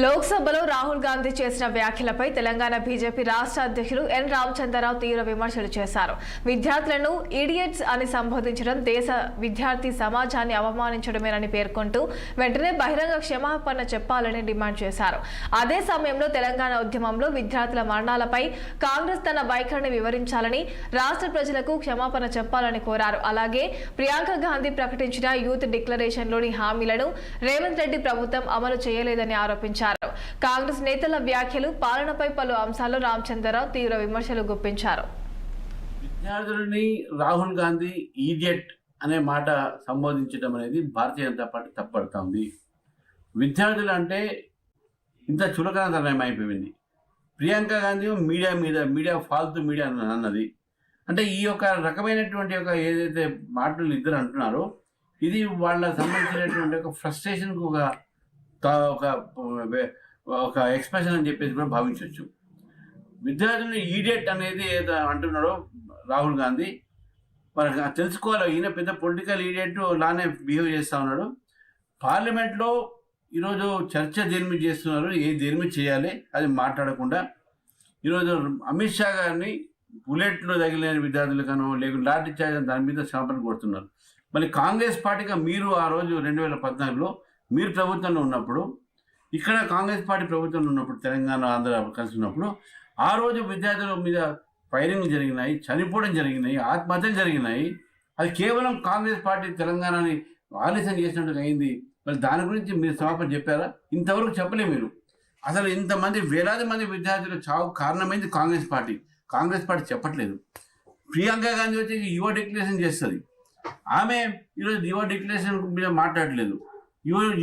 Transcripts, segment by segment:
లోక్సభలో రాహుల్ గాంధీ చేసిన వ్యాఖ్యలపై తెలంగాణ బీజేపీ రాష్ట్ర అధ్యక్షులు ఎన్ రామచంద్రరావు తీవ్ర విమర్శలు చేశారు. విద్యార్థులను ఇడియట్స్ అని సంబోధించడం దేశ విద్యార్థి సమాజాన్ని అవమానించడమేనని పేర్కొంటూ వెంటనే బహిరంగ క్షమాపణ చెప్పాలని డిమాండ్ చేశారు. అదే సమయంలో తెలంగాణ ఉద్యమంలో విద్యార్థుల మరణాలపై కాంగ్రెస్ తన వైఖరిని వివరించాలని, రాష్ట్ర ప్రజలకు క్షమాపణ చెప్పాలని కోరారు. అలాగే ప్రియాంక గాంధీ ప్రకటించిన యూత్ డిక్లరేషన్లోని హామీలను రేవంత్ రెడ్డి ప్రభుత్వం అమలు చేయలేదని ఆరోపించారు. కాంగ్రెస్ నేతల వ్యాఖ్యలు, పాలనపై పలు అంశాల్లో రామచంద్రరావు తీవ్ర విమర్శలు గుప్పించారు. విద్యార్థులని రాహుల్ గాంధీ ఈడియట్ అనే మాట సంబోధించడం అనేది భారతీయ జనతా పార్టీ తప్పడుతోంది. విద్యార్థులు అంటే ఇంత చులకనతనం అయిపోయింది. ప్రియాంక గాంధీ మీడియా ఫాల్తు మీడియా అన్నది. అంటే ఈ యొక్క రకమైనటువంటి ఒక ఏదైతే మాటలు ఇద్దరు అంటున్నారో ఇది వాళ్ళ సంబంధించినటువంటి ఒక ఫ్రస్ట్రేషన్కు ఒక ఎక్స్ప్రెషన్ అని చెప్పేసి కూడా భావించవచ్చు. విద్యార్థులు ఈడియట్ అనేది ఏదో అంటున్నాడో రాహుల్ గాంధీ మరి తెలుసుకోవాలి. ఈయన పెద్ద పొలిటికల్ ఈడియట్ లానే బిహేవ్ చేస్తూ ఉన్నాడు. పార్లమెంట్లో ఈరోజు చర్చ దేని మీద చేస్తున్నారు, దేని మీద చేయాలి అది మాట్లాడకుండా ఈరోజు అమిత్ షా గారిని బుల్లెట్లు తగిలిన విద్యార్థులకనో లేకుంటే లాఠీ చార్జ్ దాని మీద క్షమాపణ కొడుతున్నారు. మళ్ళీ కాంగ్రెస్ పార్టీగా మీరు ఆ రోజు 2014లో మీరు ప్రభుత్వంలో ఉన్నప్పుడు, ఇక్కడ కాంగ్రెస్ పార్టీ ప్రభుత్వంలో ఉన్నప్పుడు, తెలంగాణ ఆంధ్ర కలిసి ఉన్నప్పుడు ఆ రోజు విద్యార్థుల మీద ఫైరింగ్లు జరిగినాయి, చనిపోవడం జరిగినాయి, ఆత్మహత్యలు జరిగినాయి. అది కేవలం కాంగ్రెస్ పార్టీ తెలంగాణని ఆలస్యం చేసినట్టుగా అయింది. మరి దాని గురించి మీరు క్షమాపణ చెప్పారా? ఇంతవరకు చెప్పలే మీరు. అసలు ఇంతమంది వేలాది మంది విద్యార్థుల చావు కారణమైంది కాంగ్రెస్ పార్టీ. కాంగ్రెస్ పార్టీ చెప్పట్లేదు. ప్రియాంక గాంధీ వచ్చి యువ డిక్లరేషన్ చేస్తుంది. ఆమె ఈరోజు యువ డిక్లరేషన్ మీద మాట్లాడలేదు.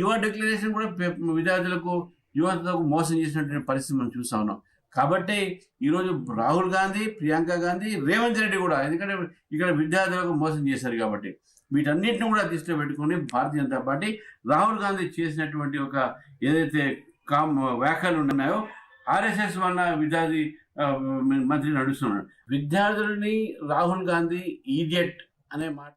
యువ డిక్లరేషన్ కూడా విద్యార్థులకు యువతకు మోసం చేసినటువంటి పరిస్థితి మనం చూస్తా ఉన్నాం. కాబట్టి ఈరోజు రాహుల్ గాంధీ, ప్రియాంక గాంధీ, రేవంత్ రెడ్డి కూడా, ఎందుకంటే ఇక్కడ విద్యార్థులకు మోసం చేశారు కాబట్టి వీటన్నిటిని కూడా దృష్టిలో పెట్టుకుని భారతీయ జనతా పార్టీ రాహుల్ గాంధీ చేసినటువంటి ఒక ఏదైతే వ్యాఖ్యలు ఉన్నాయో ఆర్ఎస్ఎస్ వల్ల విద్యార్థి మంత్రి నడుస్తున్నాడు. విద్యార్థులని రాహుల్ గాంధీ ఈడియట్ అనే మాట